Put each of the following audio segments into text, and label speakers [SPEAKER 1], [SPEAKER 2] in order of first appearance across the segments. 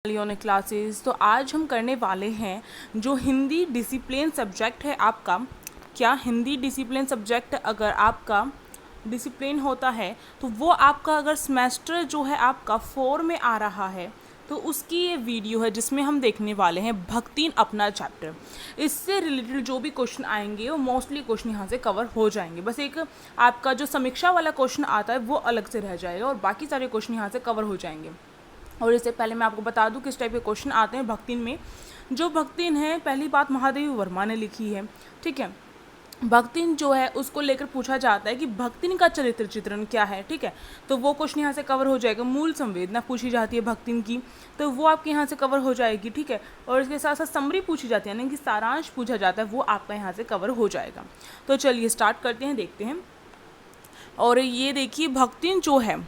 [SPEAKER 1] Classes. तो आज हम करने वाले हैं जो हिंदी डिसिप्लिन सब्जेक्ट है आपका। क्या हिंदी डिसिप्लिन सब्जेक्ट अगर आपका डिसिप्लिन होता है तो वो आपका अगर सेमेस्टर जो है आपका 4 में आ रहा है तो उसकी ये वीडियो है जिसमें हम देखने वाले हैं भक्तिन अपना चैप्टर। इससे रिलेटेड जो भी क्वेश्चन आएंगे वो मोस्टली क्वेश्चन यहाँ से कवर हो जाएंगे। बस एक आपका जो समीक्षा वाला क्वेश्चन आता है वो अलग से रह जाएगा और बाकी सारे क्वेश्चन यहाँ से कवर हो जाएंगे। और इससे पहले मैं आपको बता दूं किस टाइप के क्वेश्चन आते हैं भक्तिन में। जो भक्तिन है, पहली बात महादेवी वर्मा ने लिखी है, ठीक है। भक्तिन जो है उसको लेकर पूछा जाता है कि भक्तिन का चरित्र चित्रण क्या है, ठीक है। तो वो क्वेश्चन यहाँ से कवर हो जाएगा। मूल संवेदना पूछी जाती है भक्तिन की, तो वो आपके यहाँ से कवर हो जाएगी, ठीक है। और इसके साथ साथ समरी पूछी जाती है, यानी कि सारांश पूछा जाता है, वो आपका यहाँ से कवर हो जाएगा। तो चलिए स्टार्ट करते हैं, देखते हैं। और ये देखिए भक्तिन जो है,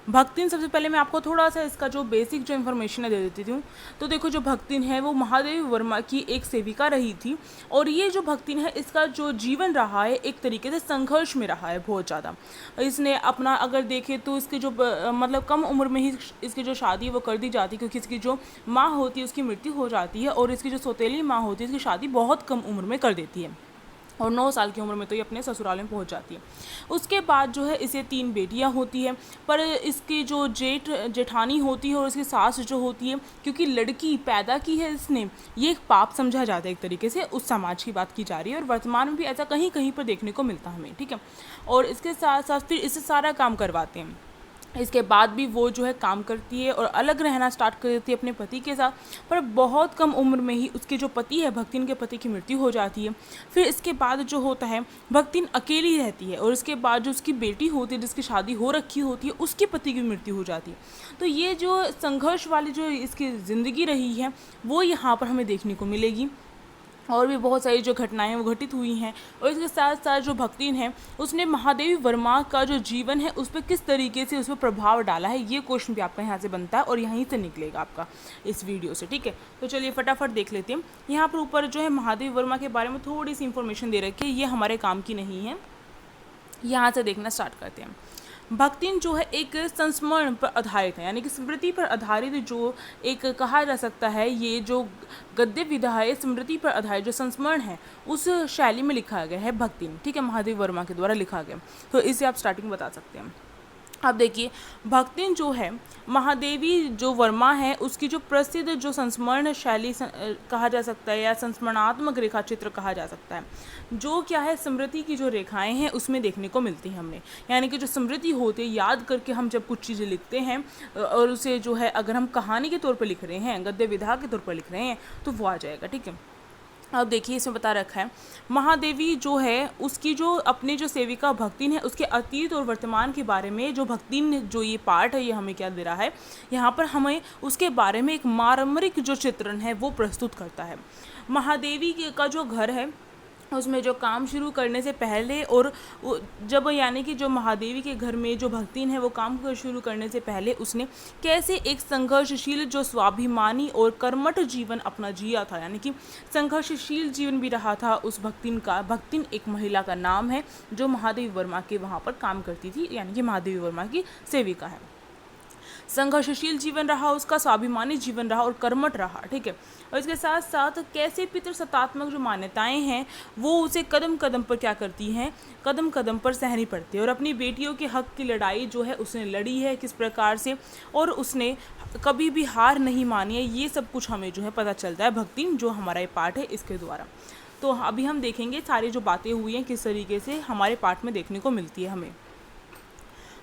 [SPEAKER 1] भक्तिन सबसे पहले मैं आपको थोड़ा सा इसका जो बेसिक जो इन्फॉर्मेशन है दे देती हूँ। तो देखो जो भक्तिन है वो महादेवी वर्मा की एक सेविका रही थी। और ये जो भक्तिन है इसका जो जीवन रहा है एक तरीके से संघर्ष में रहा है बहुत ज़्यादा। इसने अपना अगर देखें तो इसकी जो मतलब कम उम्र में ही इसकी जो शादी वो कर दी जाती है, क्योंकि इसकी जो माँ होती है उसकी मृत्यु हो जाती है और इसकी जो सौतेली माँ होती है इसकी शादी बहुत कम उम्र में कर देती है और 9 साल की उम्र में तो ये अपने ससुराल में पहुंच जाती है। उसके बाद जो है इसे 3 बेटियां होती है, पर इसकी जो जेठानी होती है और इसकी सास जो होती है, क्योंकि लड़की पैदा की है इसने, ये एक पाप समझा जाता है एक तरीके से। उस समाज की बात की जा रही है और वर्तमान में भी ऐसा कहीं कहीं पर देखने को मिलता हमें, ठीक है। और इसके साथ साथ फिर इससे सारा काम करवाते हैं। इसके बाद भी वो जो है काम करती है और अलग रहना स्टार्ट कर देती है अपने पति के साथ, पर बहुत कम उम्र में ही उसके जो पति है, भक्तिन के पति की मृत्यु हो जाती है। फिर इसके बाद जो होता है भक्तिन अकेली रहती है और इसके बाद जो उसकी बेटी होती है जिसकी शादी हो रखी होती है उसके पति की मृत्यु हो जाती है। तो ये जो संघर्ष वाली जो इसकी ज़िंदगी रही है वो यहाँ पर हमें देखने को मिलेगी। और भी बहुत सारी जो घटनाएं वो घटित हुई हैं। और इसके साथ साथ जो भक्तिन है उसने महादेवी वर्मा का जो जीवन है उस पर किस तरीके से उस पर प्रभाव डाला है, ये क्वेश्चन भी आपका यहाँ से बनता है और यहीं से निकलेगा आपका इस वीडियो से, ठीक है। तो चलिए फटाफट देख लेते हैं। यहाँ पर ऊपर जो है महादेवी वर्मा के बारे में थोड़ी सी इंफॉर्मेशन दे रखी है, ये हमारे काम की नहीं है। यहाँ से देखना स्टार्ट करते हैं। भक्तिन जो है एक संस्मरण पर आधारित है, यानी कि स्मृति पर आधारित जो एक कहा जा सकता है, ये जो गद्य विधा है स्मृति पर आधारित जो संस्मरण है उस शैली में लिखा गया है भक्तिन, ठीक है, महादेवी वर्मा के द्वारा लिखा गया। तो इसे आप स्टार्टिंग बता सकते हैं। अब देखिए भक्तिन जो है महादेवी जो वर्मा है उसकी जो प्रसिद्ध जो संस्मरण शैली कहा जा सकता है या संस्मरणात्मक रेखा चित्र कहा जा सकता है, जो क्या है स्मृति की जो रेखाएं हैं उसमें देखने को मिलती हैं हमें। यानी कि जो स्मृति होती है, याद करके हम जब कुछ चीज़ें लिखते हैं और उसे जो है अगर हम कहानी के तौर पर लिख रहे हैं, गद्य विधा के तौर पर लिख रहे हैं तो वो आ जाएगा, ठीक है। अब देखिए इसमें बता रखा है महादेवी जो है उसकी जो अपनी जो सेविका भक्तिन है उसके अतीत और वर्तमान के बारे में जो भक्तिन जो ये पार्ट है ये हमें क्या दे रहा है, यहाँ पर हमें उसके बारे में एक मार्मिक जो चित्रण है वो प्रस्तुत करता है। महादेवी का जो घर है उसमें जो काम शुरू करने से पहले और जब यानी कि जो महादेवी के घर में जो भक्तिन है वो काम शुरू करने से पहले उसने कैसे एक संघर्षशील जो स्वाभिमानी और कर्मठ जीवन अपना जिया था, यानी कि संघर्षशील जीवन भी रहा था उस भक्तिन का। भक्तिन एक महिला का नाम है जो महादेवी वर्मा के वहाँ पर काम करती थी, यानी कि महादेवी वर्मा की सेविका है। संघर्षशील जीवन रहा उसका, स्वाभिमानी जीवन रहा और कर्मठ रहा, ठीक है। और इसके साथ साथ कैसे पितृसत्तात्मक जो मान्यताएं हैं वो उसे कदम कदम पर क्या करती हैं, कदम कदम पर सहनी पड़ती है। और अपनी बेटियों के हक की लड़ाई जो है उसने लड़ी है किस प्रकार से, और उसने कभी भी हार नहीं मानी है, ये सब कुछ हमें जो है पता चलता है भक्तिन जो हमारा ये पाठ है इसके द्वारा। तो अभी हम देखेंगे सारी जो बातें हुई हैं किस तरीके से हमारे पाठ में देखने को मिलती है हमें।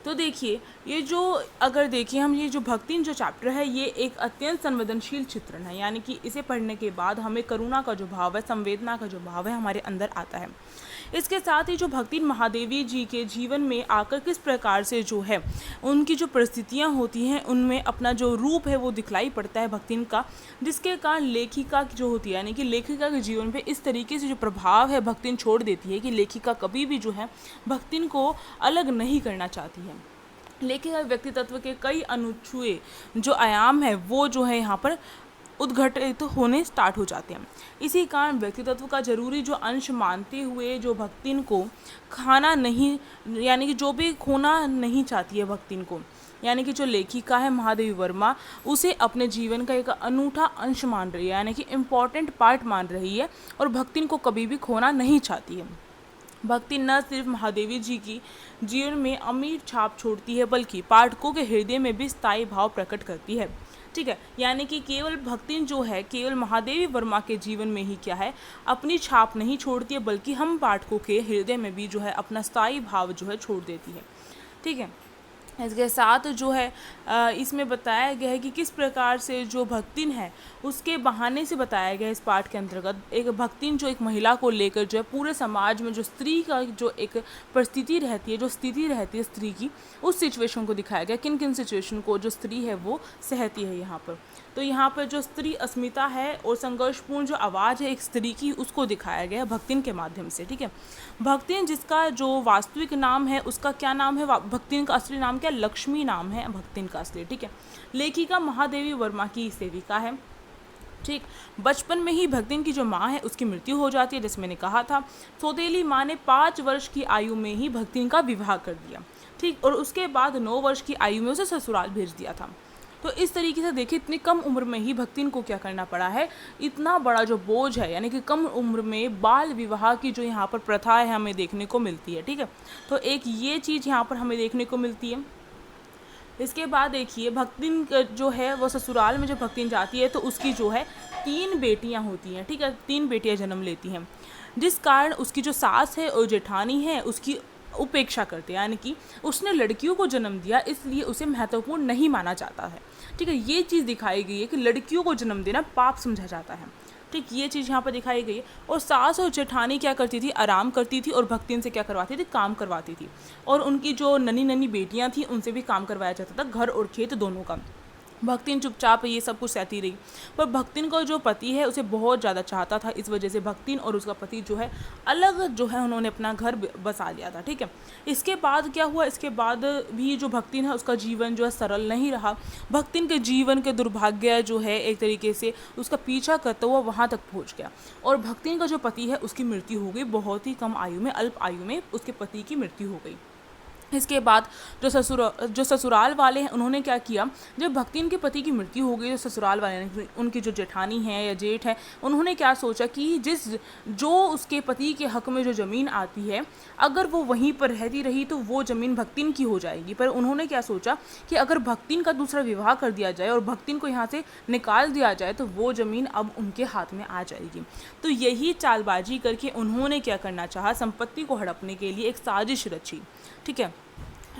[SPEAKER 1] तो देखिए ये जो अगर देखिए हम ये जो भक्तिन जो चैप्टर है ये एक अत्यंत संवेदनशील चित्रण है, यानी कि इसे पढ़ने के बाद हमें करुणा का जो भाव है, संवेदना का जो भाव है हमारे अंदर आता है। इसके साथ ही जो भक्तिन महादेवी जी के जीवन में आकर किस प्रकार से जो है उनकी जो परिस्थितियाँ होती हैं उनमें अपना जो रूप है वो दिखलाई पड़ता है भक्तिन का, जिसके कारण लेखिका जो होती है, यानी कि लेखिका के जीवन पे इस तरीके से जो प्रभाव है भक्तिन छोड़ देती है कि लेखिका कभी भी जो है भक्तिन को अलग नहीं करना चाहती है। लेखिका व्यक्ति तत्व के कई अनछुए जो आयाम है वो जो है यहाँ पर उद्घटित होने स्टार्ट हो जाते हैं। इसी कारण व्यक्ति तत्व का जरूरी जो अंश मानते हुए जो भक्तिन को खाना नहीं, यानी कि जो भी खोना नहीं चाहती है भक्तिन को, यानी कि जो लेखिका है महादेवी वर्मा उसे अपने जीवन का एक अनूठा अंश मान रही है, यानी कि इम्पॉर्टेंट पार्ट मान रही है और भक्तिन को कभी भी खोना नहीं चाहती है। भक्ति न सिर्फ महादेवी जी की जीवन में अमीर छाप छोड़ती है बल्कि पाठकों के हृदय में भी स्थायी भाव प्रकट करती है। ठीक है, यानी कि केवल भक्तिन जो है केवल महादेवी वर्मा के जीवन में ही क्या है अपनी छाप नहीं छोड़ती है, बल्कि हम पाठकों के हृदय में भी जो है अपना स्थायी भाव जो है छोड़ देती है। ठीक है, इसके साथ जो है इसमें बताया गया है कि किस प्रकार से जो भक्तिन है उसके बहाने से बताया गया है इस पाठ के अंतर्गत। एक भक्तिन जो एक महिला को लेकर जो है पूरे समाज में जो स्त्री का जो एक परिस्थिति रहती है, जो स्थिति रहती है स्त्री की, उस सिचुएशन को दिखाया गया, किन किन सिचुएशन को जो स्त्री है वो सहती है यहाँ पर। तो यहाँ पर जो स्त्री अस्मिता है और संघर्षपूर्ण जो आवाज़ है एक स्त्री की, उसको दिखाया गया है भक्तिन के माध्यम से। ठीक है, भक्तिन जिसका जो वास्तविक नाम है उसका क्या नाम है, भक्तिन का असली नाम क्या, लक्ष्मी नाम है भक्तिन का असली। ठीक है, लेखिका महादेवी वर्मा की सेविका है। ठीक, बचपन में ही भक्तिन की जो माँ है उसकी मृत्यु हो जाती है, जैसे मैंने कहा था। सौतेली माँ ने 5 वर्ष की आयु में ही भक्तिन का विवाह कर दिया। ठीक, और उसके बाद 9 वर्ष की आयु में उसे ससुराल भेज दिया था। तो इस तरीके से देखिए इतनी कम उम्र में ही भक्तिन को क्या करना पड़ा है, इतना बड़ा जो बोझ है, यानी कि कम उम्र में बाल विवाह की जो यहाँ पर प्रथा है हमें देखने को मिलती है। ठीक है, तो एक ये चीज़ यहाँ पर हमें देखने को मिलती है। इसके बाद देखिए भक्तिन जो है वो ससुराल में जब भक्तिन जाती है तो उसकी जो है 3 बेटियाँ होती हैं। ठीक है, 3 बेटियाँ जन्म लेती हैं, जिस कारण उसकी जो सास है और जेठानी है उसकी उपेक्षा करते हैं, यानी कि उसने लड़कियों को जन्म दिया इसलिए उसे महत्वपूर्ण नहीं माना जाता है। ठीक है, ये चीज़ दिखाई गई है कि लड़कियों को जन्म देना पाप समझा जाता है। ठीक, ये चीज़ यहाँ पर दिखाई गई है। और सास और जेठानी क्या करती थी, आराम करती थी और भक्तिन से क्या करवाती थी, काम करवाती थी। और उनकी जो नन्ही नन्ही बेटियाँ थी उनसे भी काम करवाया जाता था, घर और खेत दोनों का। भक्तिन चुपचाप ये सब कुछ सहती रही, पर भक्तिन का जो पति है उसे बहुत ज़्यादा चाहता था, इस वजह से भक्तिन और उसका पति जो है अलग जो है उन्होंने अपना घर बसा लिया था। ठीक है, इसके बाद क्या हुआ, इसके बाद भी जो भक्तिन है उसका जीवन जो है सरल नहीं रहा। भक्तिन के जीवन के दुर्भाग्य जो है एक तरीके से उसका पीछा करता हुआ वहाँ तक पहुँच गया और भक्तिन का जो पति है उसकी मृत्यु हो गई, बहुत ही कम आयु में, अल्प आयु में उसके पति की मृत्यु हो गई। इसके बाद जो ससुराल वाले हैं उन्होंने क्या किया, जब भक्तिन के पति की मृत्यु हो गई, जो ससुराल वाले ने, उनकी जो जेठानी है या जेठ है, उन्होंने क्या सोचा कि जो उसके पति के हक में जो ज़मीन आती है अगर वो वहीं पर रहती रही तो वो ज़मीन भक्तिन की हो जाएगी। पर उन्होंने क्या सोचा कि अगर भक्तिन का दूसरा विवाह कर दिया जाए और भक्तिन को यहाँ से निकाल दिया जाए तो वो ज़मीन अब उनके हाथ में आ जाएगी। तो यही चालबाजी करके उन्होंने क्या करना चाहा, संपत्ति को हड़पने के लिए एक साजिश रची। ठीक है,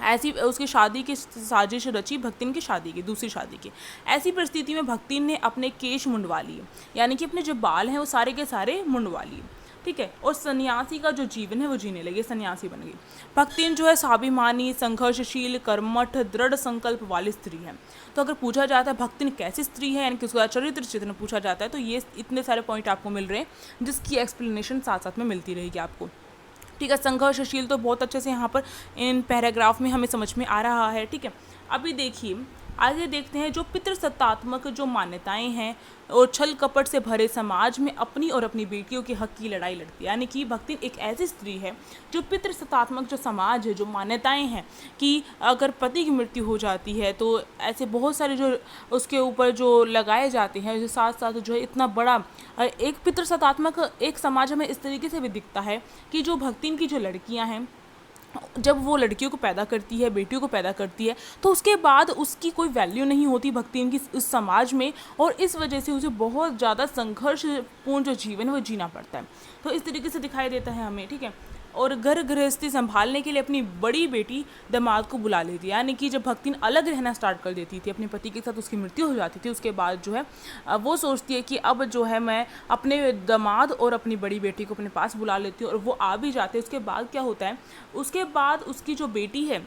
[SPEAKER 1] ऐसी उसकी शादी की साजिश रची, भक्तिन की शादी की, दूसरी शादी की। ऐसी परिस्थिति में भक्तिन ने अपने केश मुंडवा लिए, यानी कि अपने जो बाल हैं वो सारे के सारे मुंडवा लिए। ठीक है, और सन्यासी का जो जीवन है वो जीने लगे, सन्यासी बन गई। भक्तिन जो है स्वाभिमानी, संघर्षशील, कर्मठ, दृढ़ संकल्प वाली स्त्री है। तो अगर पूछा जाता है भक्तिन कैसी स्त्री है, यानी कि उसका चरित्र चित्रण पूछा जाता है, तो ये इतने सारे पॉइंट आपको मिल रहे हैं जिसकी एक्सप्लेनेशन साथ साथ में मिलती रहेगी आपको। ठीक है, संघर्षशील तो बहुत अच्छे से यहाँ पर इन पैराग्राफ में हमें समझ में आ रहा है। ठीक है, अभी देखिए आगे देखते हैं जो पितृसत्तात्मक जो मान्यताएं हैं और छल कपट से भरे समाज में अपनी और अपनी बेटियों के हक की लड़ाई लड़ती है। यानी कि भक्तिन एक ऐसी स्त्री है जो पितृसत्तात्मक जो समाज है, जो मान्यताएं हैं कि अगर पति की मृत्यु हो जाती है तो ऐसे बहुत सारे जो उसके ऊपर जो लगाए जाते हैं, जो साथ साथ जो है इतना बड़ा एक पितृसत्तात्मक एक समाज हमें इस तरीके से भी दिखता है कि जो भक्तिन की जो लड़कियाँ हैं, जब वो लड़कियों को पैदा करती है, बेटियों को पैदा करती है, तो उसके बाद उसकी कोई वैल्यू नहीं होती भक्तिन की उस समाज में, और इस वजह से उसे बहुत ज़्यादा संघर्षपूर्ण जो जीवन है वो जीना पड़ता है। तो इस तरीके से दिखाई देता है हमें। ठीक है, और घर गृहस्थी संभालने के लिए अपनी बड़ी बेटी दामाद को बुला लेती है, यानी कि जब भक्तिन अलग रहना स्टार्ट कर देती थी अपने पति के साथ, उसकी मृत्यु हो जाती थी, उसके बाद जो है वो सोचती है कि अब जो है मैं अपने दामाद और अपनी बड़ी बेटी को अपने पास बुला लेती हूँ, और वो आ भी जाते हैं। उसके बाद क्या होता है, उसके बाद उसकी जो बेटी है,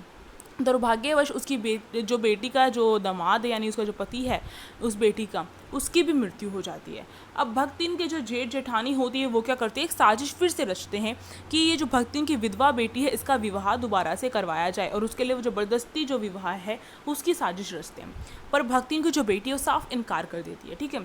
[SPEAKER 1] दुर्भाग्यवश उसकी जो बेटी का जो दामाद है, यानी उसका जो पति है उस बेटी का, उसकी भी मृत्यु हो जाती है। अब भक्तिन के जो जेठ जेठानी होती है वो क्या करते हैं, एक साजिश फिर से रचते हैं कि ये जो भक्तिन की विधवा बेटी है इसका विवाह दोबारा से करवाया जाए, और उसके लिए वो ज़बरदस्ती जो विवाह है उसकी साजिश रचते हैं। पर भक्तिन की जो बेटी है वो साफ इनकार कर देती है। ठीक है,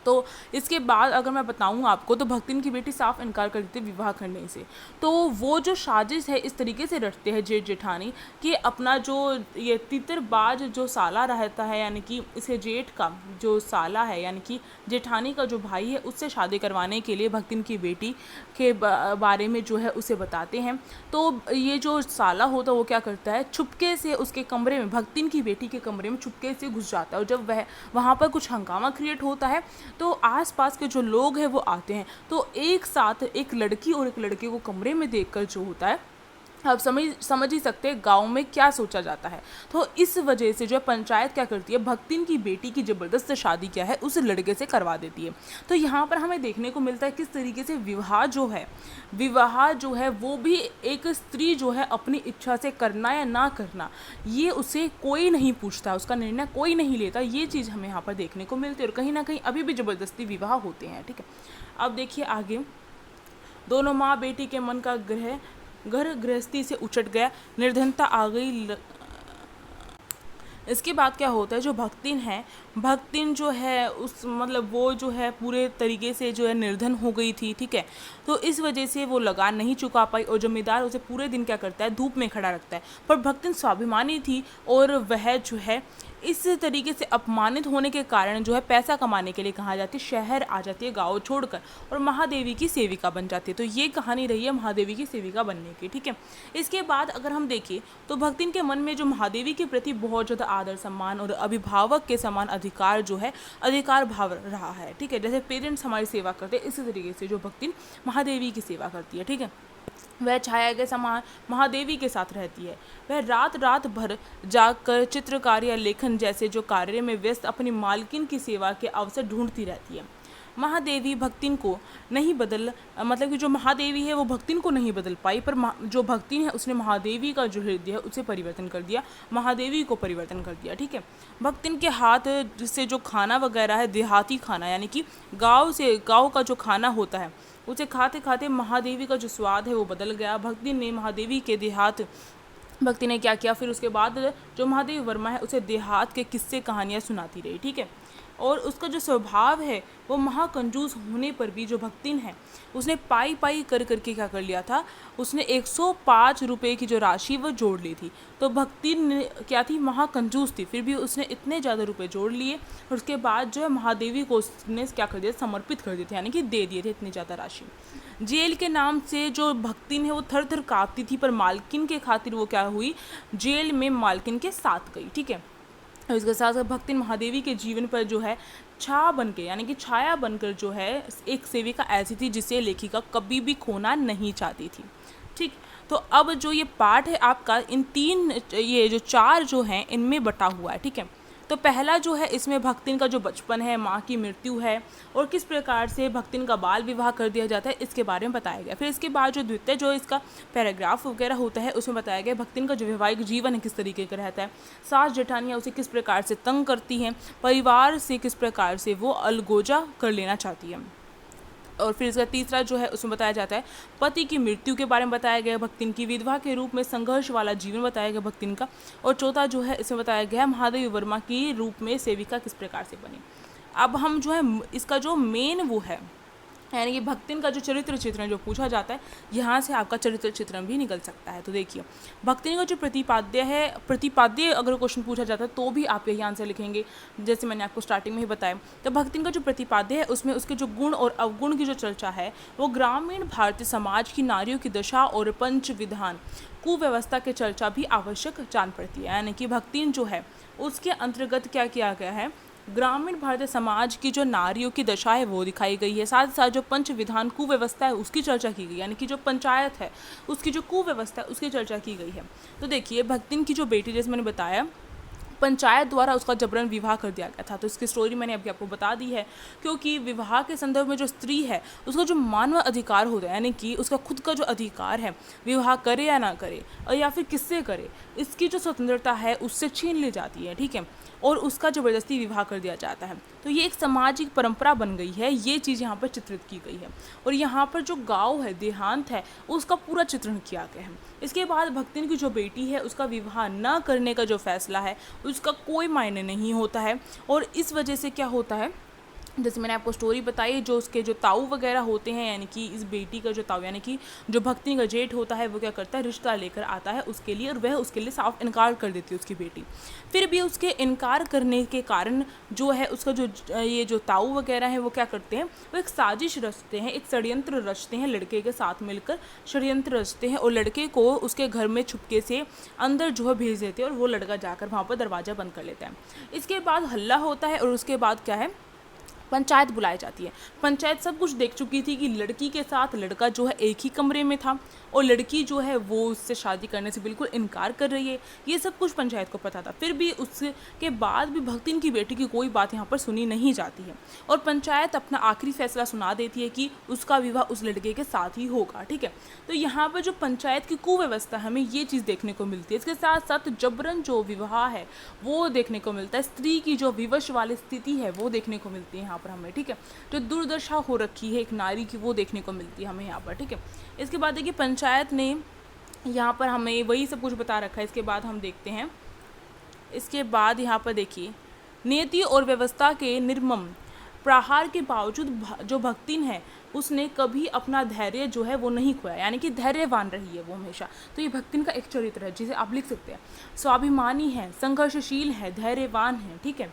[SPEAKER 1] तो इसके बाद अगर मैं बताऊं आपको, तो भक्तिन की बेटी साफ इनकार कर देती है विवाह करने से। तो वो जो साजिश है इस तरीके से रचते हैं जेठ जेठानी कि अपना जो ये तितरबाज जो साला रहता है, यानी कि इसके जेठ का जो साला है, यानी कि जेठानी का जो भाई है, उससे शादी करवाने के लिए भक्तिन की बेटी के बारे में जो है उसे बताते हैं। तो ये जो साला होता है वो क्या करता है, छुपके से उसके कमरे में, भक्तिन की बेटी के कमरे में छुपके से घुस जाता है। और जब वह वहाँ पर कुछ हंगामा क्रिएट होता है तो आसपास के जो लोग हैं वो आते हैं। तो एक साथ एक लड़की और एक लड़के को कमरे में देखकर जो होता है, आप समझ ही सकते हैं गांव में क्या सोचा जाता है। तो इस वजह से जो है पंचायत क्या करती है, भक्तिन की बेटी की ज़बरदस्त शादी क्या है उस लड़के से करवा देती है। तो यहाँ पर हमें देखने को मिलता है किस तरीके से विवाह जो है वो भी एक स्त्री जो है अपनी इच्छा से करना या ना करना, ये उसे कोई नहीं पूछता, उसका निर्णय कोई नहीं लेता। ये चीज़ हमें यहाँ पर देखने को मिलती है। और कहीं ना कहीं अभी भी ज़बरदस्ती विवाह होते हैं। ठीक है, अब देखिए आगे, दोनों माँ बेटी के मन का घर गृहस्थी से उचट गया, निर्धनता आ गई। इसके बाद क्या होता है, जो भक्तिन जो है उस मतलब वो जो है पूरे तरीके से जो है निर्धन हो गई थी। ठीक है, तो इस वजह से वो लगान नहीं चुका पाई और जमींदार उसे पूरे दिन क्या करता है, धूप में खड़ा रखता है। पर भक्तिन स्वाभिमानी थी और वह जो है इस तरीके से अपमानित होने के कारण जो है पैसा कमाने के लिए कहा जाती है शहर आ जाती है गाँव छोड़कर, और महादेवी की सेविका बन जाती है। तो ये कहानी रही है महादेवी की सेविका बनने की। ठीक है, इसके बाद अगर हम देखें तो भक्तिन के मन में जो महादेवी के प्रति बहुत ज़्यादा आदर सम्मान और अभिभावक के समान अधिकार जो है अधिकार भाव रहा है। ठीक है, जैसे पेरेंट्स हमारी सेवा करते हैं, इसी तरीके से जो भक्तिन महादेवी की सेवा करती है। ठीक है, वह छाया के समान महादेवी के साथ रहती है। वह रात भर जाकर चित्रकारी या लेखन जैसे जो कार्य में व्यस्त अपनी मालकिन की सेवा के अवसर ढूंढती रहती है। महादेवी भक्तिन को नहीं बदल मतलब कि जो महादेवी है वो भक्तिन को नहीं बदल पाई, पर जो भक्तिन है उसने महादेवी का जो हृदय है उसे परिवर्तन कर दिया, महादेवी को परिवर्तन कर दिया। ठीक है, भक्तिन के हाथ से जो खाना वगैरह है, देहाती खाना यानी कि गाँव का जो खाना होता है, उसे खाते खाते महादेवी का जो स्वाद है वो बदल गया। भक्तिन ने महादेवी के भक्ति ने क्या किया, फिर उसके बाद जो महादेवी वर्मा है उसे देहात के किस्से कहानियाँ सुनाती रही। ठीक है, और उसका जो स्वभाव है वो महाकंजूस होने पर भी जो भक्तिन है उसने पाई करके क्या कर लिया था, उसने 105 रुपये की जो राशि वो जोड़ ली थी। तो भक्तिन ने क्या थी, महाकंजूस थी, फिर भी उसने इतने ज़्यादा रुपए जोड़ लिए और उसके बाद जो है महादेवी को उसने क्या कर दिया, समर्पित कर दिए थे, यानी कि दे दिए थे इतनी ज़्यादा राशि। जेल के नाम से जो भक्तिन है वो थर थर काँपती थी, पर मालकिन के खातिर वो क्या हुई, जेल में मालकिन के साथ गई। ठीक है, और इसके साथ साथ भक्तिन महादेवी के जीवन पर जो है छाया बनकर जो है एक सेविका ऐसी थी जिसे लेखिका कभी भी खोना नहीं चाहती थी। ठीक, तो अब जो ये पार्ट है आपका इन 3 ये जो 4 जो हैं इनमें बटा हुआ है। ठीक है, तो पहला जो है इसमें भक्तिन का जो बचपन है, माँ की मृत्यु है और किस प्रकार से भक्तिन का बाल विवाह कर दिया जाता है इसके बारे में बताया गया। फिर इसके बाद जो द्वितीय जो इसका पैराग्राफ वगैरह होता है उसमें बताया गया भक्तिन का जो वैवाहिक जीवन है किस तरीके का रहता है, सास जेठानियाँ उसे किस प्रकार से तंग करती हैं, परिवार से किस प्रकार से वो अलगोजा कर लेना चाहती है। और फिर इसका तीसरा जो है उसमें बताया जाता है पति की मृत्यु के बारे में बताया गया, भक्तिन की विधवा के रूप में संघर्ष वाला जीवन बताया गया भक्तिन का। और चौथा जो है इसमें बताया गया महादेवी वर्मा की रूप में सेविका किस प्रकार से बनी। अब हम जो है इसका जो मेन वो है यानी कि भक्तिन का जो चरित्र चित्रण जो पूछा जाता है, यहाँ से आपका चरित्र चित्रण भी निकल सकता है। तो देखिए भक्तिन का जो प्रतिपाद्य अगर क्वेश्चन पूछा जाता है तो भी आप यही आंसर लिखेंगे, जैसे मैंने आपको स्टार्टिंग में ही बताया। तो भक्तिन का जो प्रतिपाद्य है उसमें उसके जो गुण और अवगुण की जो चर्चा है वो ग्रामीण भारतीय समाज की नारियों की दशा और पंच विधान कुव्यवस्था की चर्चा भी आवश्यक जान पड़ती है। यानी कि भक्तिन जो है उसके अंतर्गत क्या किया गया है, ग्रामीण भारतीय समाज की जो नारियों की दशा है वो दिखाई गई है, साथ ही साथ जो पंच विधान कुव्यवस्था है उसकी चर्चा की गई, यानी कि जो पंचायत है उसकी जो कुव्यवस्था है उसकी चर्चा की गई है। तो देखिए भक्तिन की जो बेटी जैसे मैंने बताया पंचायत द्वारा उसका जबरन विवाह कर दिया गया था। तो इसकी स्टोरी मैंने अभी आपको बता दी है, क्योंकि विवाह के संदर्भ में जो स्त्री है उसका जो मानव अधिकार होता है यानी कि उसका खुद का जो अधिकार है विवाह करे या ना करे और या फिर किससे करे, इसकी जो स्वतंत्रता है उससे छीन ली जाती है। ठीक है, और उसका ज़बरदस्ती विवाह कर दिया जाता है। तो ये एक सामाजिक परंपरा बन गई है, ये चीज़ यहाँ पर चित्रित की गई है। और यहाँ पर जो गाँव है, देहांत है, उसका पूरा चित्रण किया गया है। इसके बाद भक्तिन की जो बेटी है उसका विवाह न करने का जो फैसला है उसका कोई मायने नहीं होता है। और इस वजह से क्या होता है, जैसे मैंने आपको स्टोरी बताई, जो उसके जो ताऊ वगैरह होते हैं, यानी कि इस बेटी का जो ताऊ यानी कि जो भक्तिन का जेठ होता है, वो क्या करता है, रिश्ता लेकर आता है उसके लिए, और वह उसके लिए साफ इनकार कर देती है उसकी बेटी। फिर भी उसके इनकार करने के कारण जो है उसका जो ये जो ताऊ वगैरह हैं वो क्या करते हैं, वो एक साजिश रचते हैं, एक षड्यंत्र रचते हैं, लड़के के साथ मिलकर षड्यंत्र रचते हैं, और लड़के को उसके घर में छुपके से अंदर जो है भेज देते हैं, और वो लड़का जाकर वहाँ पर दरवाज़ा बंद कर लेता है। इसके बाद हल्ला होता है, और उसके बाद क्या है, पंचायत बुलाई जाती है। पंचायत सब कुछ देख चुकी थी कि लड़की के साथ लड़का जो है एक ही कमरे में था, और लड़की जो है वो उससे शादी करने से बिल्कुल इनकार कर रही है, ये सब कुछ पंचायत को पता था। फिर भी उसके बाद भी भक्तिन की बेटी की कोई बात यहाँ पर सुनी नहीं जाती है, और पंचायत अपना आखिरी फैसला सुना देती है कि उसका विवाह उस लड़के के साथ ही होगा। ठीक है, तो यहाँ पर जो पंचायत की कुव्यवस्था हमें ये चीज़ देखने को मिलती है। इसके साथ साथ जबरन जो विवाह है वो देखने को मिलता है, स्त्री की जो विवश वाली स्थिति है वो देखने को मिलती है यहाँ पर हमें। ठीक है, जो दुर्दशा हो रखी है एक नारी की वो देखने को मिलती है हमें यहाँ पर। ठीक है, इसके बाद देखिए पंचायत ने यहाँ पर हमें वही सब कुछ बता रखा है। इसके बाद हम देखते हैं, इसके बाद यहाँ पर देखिए, नियति और व्यवस्था के निर्मम प्रहार के बावजूद जो भक्तिन है उसने कभी अपना धैर्य जो है वो नहीं खोया, यानी कि धैर्यवान रही है वो हमेशा। तो ये भक्तिन का एक चरित्र है जिसे आप लिख सकते हैं। स्वाभिमानी है, संघर्षशील है, धैर्यवान है। ठीक है,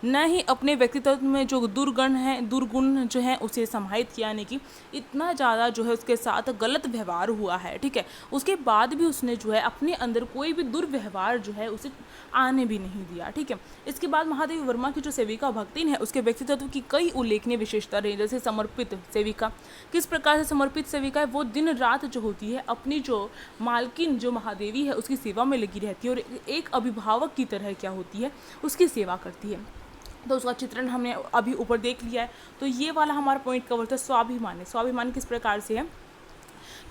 [SPEAKER 1] न ही अपने व्यक्तित्व में जो दुर्गुण जो है उसे समाहित किया, यानी कि इतना ज़्यादा जो है उसके साथ गलत व्यवहार हुआ है। ठीक है, उसके बाद भी उसने जो है अपने अंदर कोई भी दुर्व्यवहार जो है उसे आने भी नहीं दिया। ठीक है, इसके बाद महादेवी वर्मा की जो सेविका भक्तिन है उसके व्यक्तित्व की कई उल्लेखनीय विशेषता रही, जैसे समर्पित सेविका। किस प्रकार से समर्पित सेविका है, वो दिन रात जो होती है अपनी जो मालकिन जो महादेवी है उसकी सेवा में लगी रहती है, और एक अभिभावक की तरह क्या होती है उसकी सेवा करती है। तो उसका चित्रण हमने अभी ऊपर देख लिया है। तो ये वाला हमारा पॉइंट कवर था स्वाभिमान। स्वाभिमान किस प्रकार से है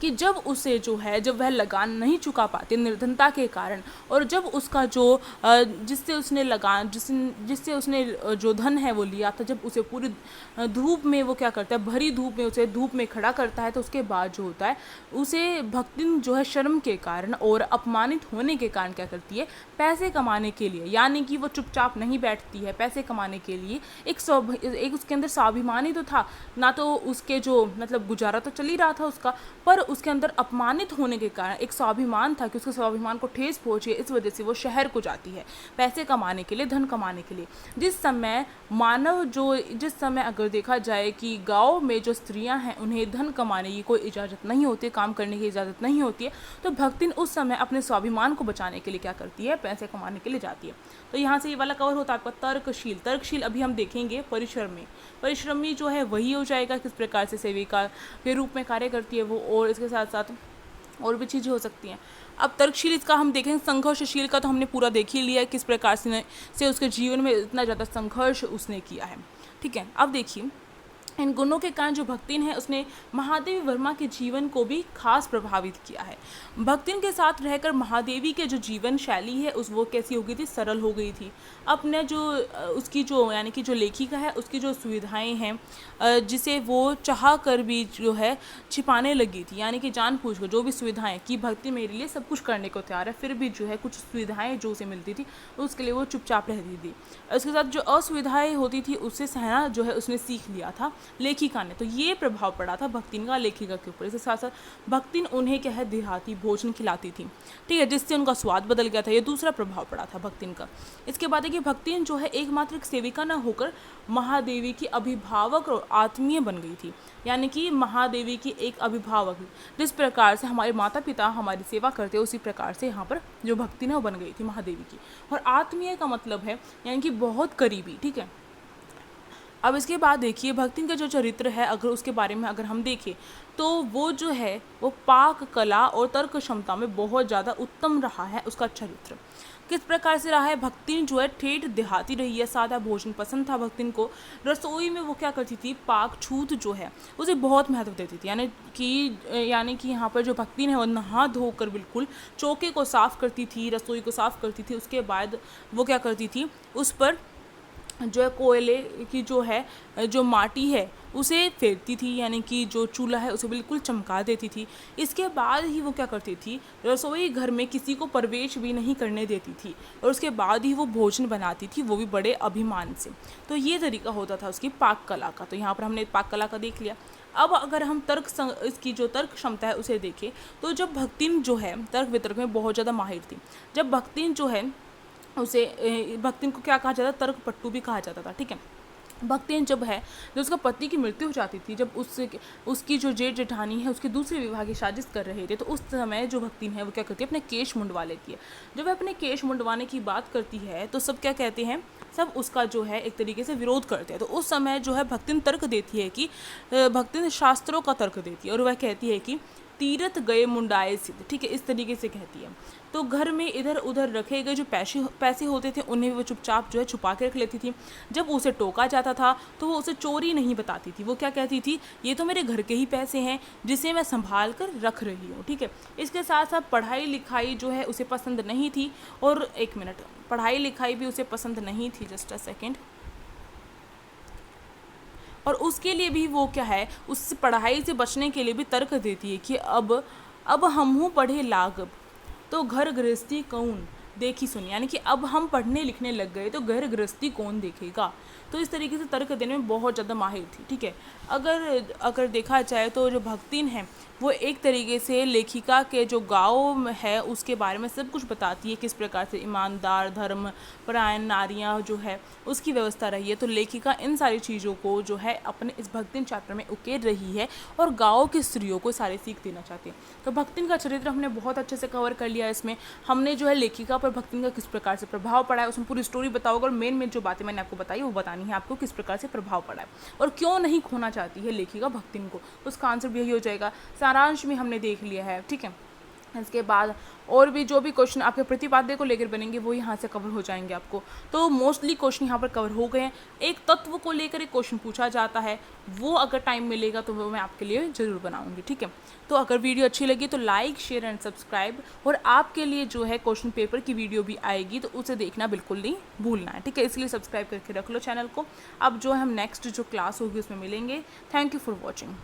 [SPEAKER 1] कि जब उसे जो है, जब वह लगान नहीं चुका पाते निर्धनता के कारण, और जब उसका जो जिससे उसने लगान जिससे उसने जो धन है वो लिया था, जब उसे पूरी धूप में वो क्या करता है, भरी धूप में उसे धूप में खड़ा करता है, तो उसके बाद जो होता है उसे भक्तिन जो है शर्म के कारण और अपमानित होने के कारण क्या करती है, पैसे कमाने के लिए, यानी कि वो चुपचाप नहीं बैठती है, पैसे कमाने के लिए एक उसके अंदर स्वाभिमानी तो था ना, तो उसके जो मतलब गुजारा तो चल ही रहा था उसका, पर उसके अंदर अपमानित होने के कारण एक स्वाभिमान था कि उसके स्वाभिमान को ठेस पहुंची, इस वजह से वो शहर को जाती है पैसे कमाने के लिए, धन कमाने के लिए। जिस समय अगर देखा जाए कि गाँव में जो स्त्रियां हैं उन्हें धन कमाने की कोई इजाज़त नहीं होती, काम करने की इजाज़त नहीं होती है, तो भक्तिन उस समय अपने स्वाभिमान को बचाने के लिए क्या करती है, पैसे कमाने के लिए जाती है। तो यहाँ से ये वाला कवर होता है आपका तर्कशील अभी हम देखेंगे परिश्रमी जो है वही हो जाएगा, किस प्रकार से सेविका के रूप में कार्य करती है वो, और इसके साथ साथ और भी चीज़ें हो सकती हैं। अब तर्कशील इसका हम देखेंगे, संघर्षशील का तो हमने पूरा देख ही लिया है, किस प्रकार से उसके जीवन में इतना ज़्यादा संघर्ष उसने किया है। ठीक है, अब देखिए इन गुणों के कारण जो भक्तिन है उसने महादेवी वर्मा के जीवन को भी खास प्रभावित किया है। भक्तिन के साथ रहकर महादेवी के जो जीवन शैली है वो कैसी हो गई थी, सरल हो गई थी। अपने जो उसकी जो यानी कि जो लेखिका है उसकी जो सुविधाएं हैं जिसे वो चाह कर भी जो है छिपाने लगी थी, यानी कि जानबूझकर जो भी सुविधाएं कि भक्ति मेरे लिए सब कुछ करने को तैयार है, फिर भी जो है कुछ सुविधाएं जो उसे मिलती थी उसके लिए वो चुपचाप रहती थी। उसके साथ जो असुविधाएं होती थी उससे सहना जो है उसने सीख लिया था लेखिका ने। तो ये प्रभाव पड़ा था भक्तिन का लेखिका के ऊपर। इसके साथ साथ भक्तिन उन्हें क्या है देहाती भोजन खिलाती थी, ठीक है, जिससे उनका स्वाद बदल गया था, ये दूसरा प्रभाव पड़ा था भक्तिन का। इसके बाद है कि भक्तिन जो है एकमात्र एक सेविका न होकर महादेवी की अभिभावक और आत्मीय बन गई थी, यानी कि महादेवी की एक अभिभावक, जिस प्रकार से हमारे माता पिता हमारी सेवा करते हैं उसी प्रकार से यहाँ पर जो भक्तिन है वो बन गई थी महादेवी की। और आत्मीय का मतलब है यानी कि बहुत करीबी, ठीक है। अब इसके बाद देखिए भक्तिन का जो चरित्र है अगर उसके बारे में अगर हम देखें तो वो जो है वो पाक कला और तर्क क्षमता में बहुत ज़्यादा उत्तम रहा है उसका चरित्र। किस प्रकार से रहा है, भक्तिन जो है ठेठ देहाती रही है, सादा भोजन पसंद था भक्तिन को। रसोई में वो क्या करती थी, पाक छूत जो है उसे बहुत महत्व देती थी, यानी कि यहाँ पर जो भक्तिन है वो नहा धोकर बिल्कुल चौके को साफ़ करती थी, रसोई को साफ़ करती थी, उसके बाद वो क्या करती थी उस पर जो है कोयले की जो माटी है उसे फेरती थी, यानी कि जो चूल्हा है उसे बिल्कुल चमका देती थी। इसके बाद ही वो क्या करती थी, रसोई घर में किसी को प्रवेश भी नहीं करने देती थी, और उसके बाद ही वो भोजन बनाती थी, वो भी बड़े अभिमान से। तो ये तरीका होता था उसकी पाक कला का। तो यहाँ पर हमने पाक कला का देख लिया। अब अगर हम इसकी जो तर्क क्षमता है उसे देखें, तो जब भक्तिन जो है तर्क वितर्क में बहुत ज़्यादा माहिर थी। जब भक्तिन जो है भक्तिन को क्या कहा जाता, तर्क पट्टू भी कहा जाता था, ठीक है। भक्तिन जब उसका पति की मृत्यु हो जाती थी, जब उसकी जो जेठ जेठानी है उसके दूसरे विवाह की साजिश कर रहे थे, तो उस समय जो भक्तिन है वो क्या करती है, अपने केश मुंडवा लेती है। जब वह अपने केश मुंडवाने की बात करती है तो सब क्या कहते हैं, सब उसका जो है एक तरीके से विरोध करते हैं। तो उस समय जो है भक्तिन तर्क देती है कि भक्तिन शास्त्रों का तर्क देती है, और वह कहती है कि तीरथ गए मुंडाए सिद्ध, ठीक है, इस तरीके से कहती है। तो घर में इधर उधर रखे गए जो पैसे होते थे उन्हें वो चुपचाप जो है छुपा के रख लेती थी। जब उसे टोका जाता था तो वो उसे चोरी नहीं बताती थी, वो क्या कहती थी, ये तो मेरे घर के ही पैसे हैं जिसे मैं संभाल कर रख रही हूँ, ठीक है। इसके साथ साथ पढ़ाई लिखाई जो है उसे पसंद नहीं थी, और एक मिनट, पढ़ाई लिखाई भी उसे पसंद नहीं थी, जस्ट अ सेकेंड। और उसके लिए भी वो क्या है, उस पढ़ाई से बचने के लिए भी तर्क देती है कि अब हमहू पढ़े लागब तो घर गृहस्थी कौन देखी सुनी, यानी कि अब हम पढ़ने लिखने लग गए तो घर गृहस्थी कौन देखेगा। तो इस तरीके से तर्क देने में बहुत ज़्यादा माहिर थी, ठीक है। अगर देखा जाए तो जो भक्तिन है वो एक तरीके से लेखिका के जो गाँव है उसके बारे में सब कुछ बताती है, किस प्रकार से ईमानदार धर्म परायण नारियाँ जो है उसकी व्यवस्था रही है। तो लेखिका इन सारी चीज़ों को जो है अपने इस भक्तिन चैप्टर में उकेर रही है, और गाँव की स्त्रियों को सारी सीख देना चाहती है। तो भक्तिन का चरित्र हमने बहुत अच्छे से कवर कर लिया। इसमें हमने जो है लेखिका पर भक्तिन का किस प्रकार से प्रभाव पड़ा है उसमें पूरी स्टोरी बताओगे, और मेन जो बातें मैंने आपको बताई वो बतानी है आपको, किस प्रकार से प्रभाव पड़ा है और क्यों नहीं खोना चाहती है लेखिका भक्तिन को। उसका आंसर भी यही हो जाएगा। सारांश में हमने देख लिया है, ठीक है। इसके बाद और भी जो भी क्वेश्चन आपके प्रतिपाद्य को लेकर बनेंगे वो यहाँ से कवर हो जाएंगे आपको। तो मोस्टली क्वेश्चन यहाँ पर कवर हो गए हैं। एक तत्व को लेकर एक क्वेश्चन पूछा जाता है, वो अगर टाइम मिलेगा तो वो मैं आपके लिए ज़रूर बनाऊंगी, ठीक है। तो अगर वीडियो अच्छी लगी तो लाइक शेयर एंड सब्सक्राइब, और आपके लिए जो है क्वेश्चन पेपर की वीडियो भी आएगी तो उसे देखना बिल्कुल नहीं भूलना है, ठीक है। इसलिए सब्सक्राइब करके रख लो चैनल को। अब जो है हम नेक्स्ट जो क्लास होगी उसमें मिलेंगे। Thank you for watching.